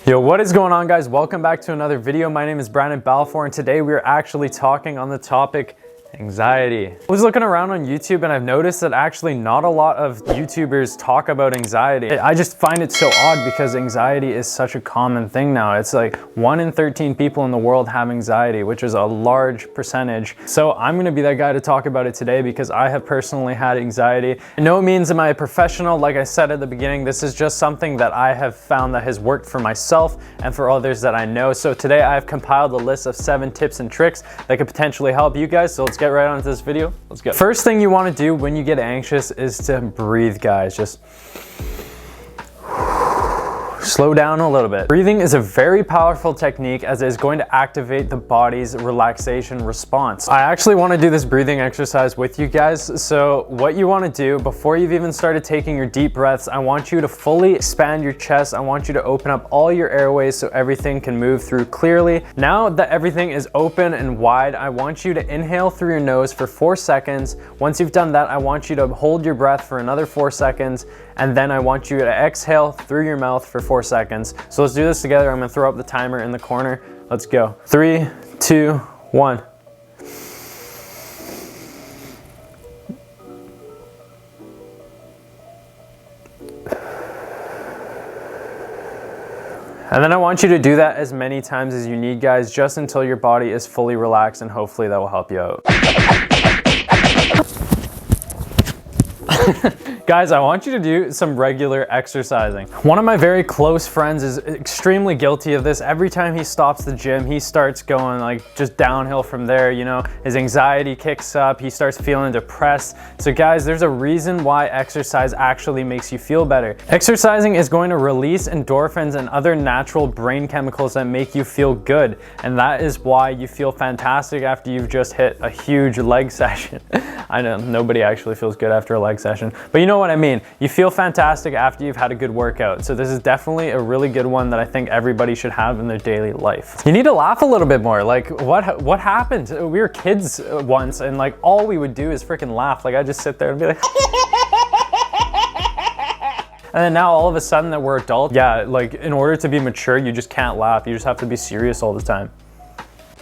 Yo, what is going on, guys? Welcome back to another video. My name is Brandon Balfour, and today we are actually talking on the topic anxiety. I was looking around on YouTube and I've noticed that actually not a lot of YouTubers talk about anxiety. I just find it so odd because anxiety is such a common thing now. It's like 1 in 13 people in the world have anxiety, which is a large percentage. So I'm gonna be that guy to talk about it today because I have personally had anxiety. No means am I a professional. Like I said at the beginning, this is just something that I have found that has worked for myself and for others that I know. So today I have compiled a list of 7 tips and tricks that could potentially help you guys. So let's get right on to this video. Let's go. First thing you want to do when you get anxious is to breathe, guys. Just slow down a little bit. Breathing is a very powerful technique as it is going to activate the body's relaxation response. I actually want to do this breathing exercise with you guys. So what you want to do before you've even started taking your deep breaths, I want you to fully expand your chest. I want you to open up all your airways so everything can move through clearly. Now that everything is open and wide, I want you to inhale through your nose for 4 seconds. Once you've done that, I want you to hold your breath for another 4 seconds, and then I want you to exhale through your mouth for 4 seconds. So let's do this together. I'm gonna throw up the timer in the corner. Let's go. 3, 2, 1. And then I want you to do that as many times as you need, guys, just until your body is fully relaxed, and hopefully that will help you out. Guys, I want you to do some regular exercising. One of my very close friends is extremely guilty of this. Every time he stops the gym, he starts going like just downhill from there. You know, his anxiety kicks up, he starts feeling depressed. So guys, there's a reason why exercise actually makes you feel better. Exercising is going to release endorphins and other natural brain chemicals that make you feel good. And that is why you feel fantastic after you've just hit a huge leg session. I know nobody actually feels good after a leg session, but you know what I mean. You feel fantastic after you've had a good workout. So this is definitely a really good one that I think everybody should have in their daily life. You need to laugh a little bit more. Like what happened? We were kids once and like all we would do is freaking laugh. Like I just sit there and be like and then now all of a sudden that we're adults, yeah, like in order to be mature, you just can't laugh. You just have to be serious all the time.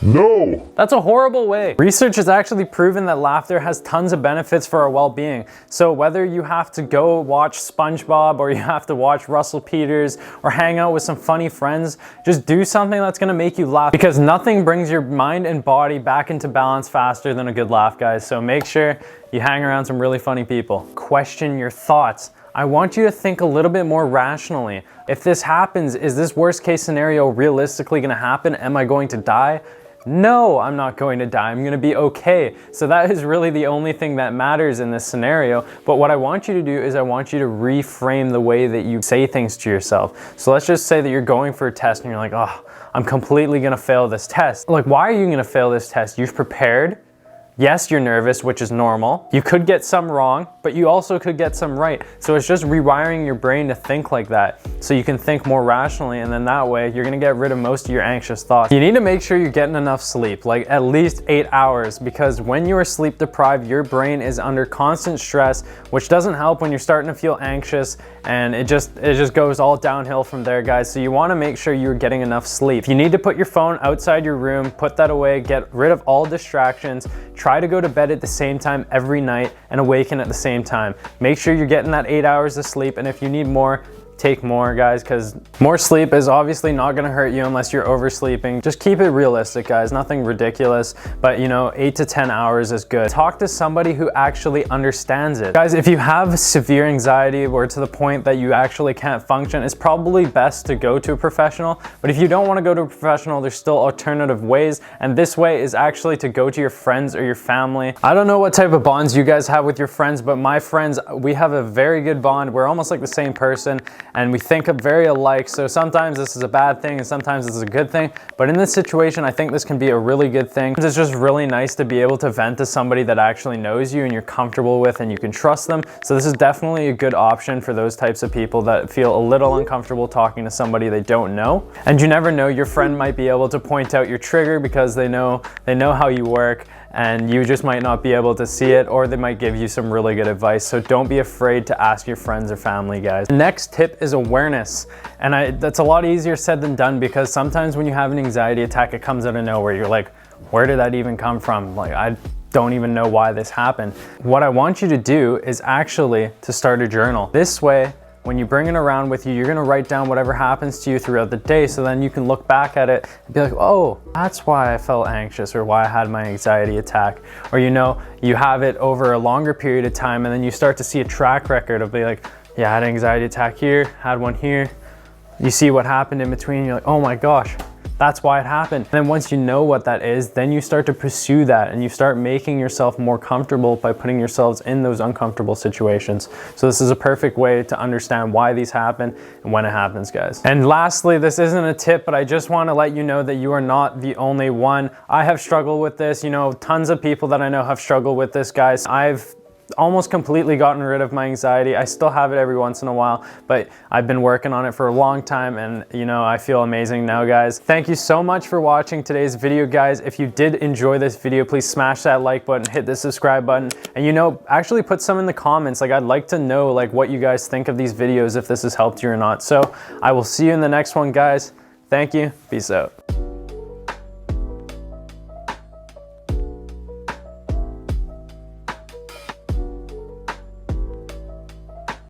No! That's a horrible way. Research has actually proven that laughter has tons of benefits for our well-being. So whether you have to go watch SpongeBob or you have to watch Russell Peters or hang out with some funny friends, just do something that's gonna make you laugh, because nothing brings your mind and body back into balance faster than a good laugh, guys. So make sure you hang around some really funny people. Question your thoughts. I want you to think a little bit more rationally. If this happens, is this worst case scenario realistically gonna happen? Am I going to die? No, I'm not going to die. I'm going to be okay. So that is really the only thing that matters in this scenario. But what I want you to do is I want you to reframe the way that you say things to yourself. So let's just say that you're going for a test and you're like, oh, I'm completely going to fail this test. Like, why are you going to fail this test? You've prepared. Yes, you're nervous, which is normal. You could get some wrong, but you also could get some right. So it's just rewiring your brain to think like that so you can think more rationally, and then that way you're gonna get rid of most of your anxious thoughts. You need to make sure you're getting enough sleep, like at least 8 hours, because when you are sleep deprived, your brain is under constant stress, which doesn't help when you're starting to feel anxious, and it just goes all downhill from there, guys. So you wanna make sure you're getting enough sleep. If you need to put your phone outside your room, put that away, get rid of all distractions. Try to go to bed at the same time every night and awaken at the same time. Make sure you're getting that 8 hours of sleep, and if you need more, take more, guys, because more sleep is obviously not going to hurt you unless you're oversleeping. Just keep it realistic, guys. Nothing ridiculous, but you know, 8 to 10 hours is good. Talk to somebody who actually understands it. Guys, if you have severe anxiety or to the point that you actually can't function, it's probably best to go to a professional. But if you don't want to go to a professional, there's still alternative ways, and this way is actually to go to your friends or your family. I don't know what type of bonds you guys have with your friends, but my friends, we have a very good bond. We're almost like the same person, and we think very alike. So sometimes this is a bad thing and sometimes this is a good thing, but in this situation I think this can be a really good thing. It's just really nice to be able to vent to somebody that actually knows you and you're comfortable with and you can trust them. So this is definitely a good option for those types of people that feel a little uncomfortable talking to somebody they don't know. And you never know, your friend might be able to point out your trigger because they know how you work, and you just might not be able to see it, or they might give you some really good advice. So don't be afraid to ask your friends or family, guys. The next tip is awareness. And that's a lot easier said than done, because sometimes when you have an anxiety attack, it comes out of nowhere. You're like, where did that even come from? Like, I don't even know why this happened. What I want you to do is actually to start a journal. This way, when you bring it around with you, you're gonna write down whatever happens to you throughout the day, so then you can look back at it and be like, oh, that's why I felt anxious, or why I had my anxiety attack. Or you know, you have it over a longer period of time, and then you start to see a track record of being like, yeah, I had an anxiety attack here, had one here. You see what happened in between, you're like, oh my gosh, that's why it happened. And then once you know what that is, then you start to pursue that, and you start making yourself more comfortable by putting yourselves in those uncomfortable situations. So this is a perfect way to understand why these happen and when it happens, guys. And lastly, this isn't a tip, but I just want to let you know that you are not the only one. I have struggled with this. You know, tons of people that I know have struggled with this, guys. I've almost completely gotten rid of my anxiety. I still have it every once in a while, but I've been working on it for a long time, and you know, I feel amazing now, guys. Thank you so much for watching today's video, guys. If you did enjoy this video, please smash that like button, hit the subscribe button, and you know, actually put some in the comments. Like, I'd like to know like what you guys think of these videos, if this has helped you or not. So I will see you in the next one, guys. Thank you. Peace out.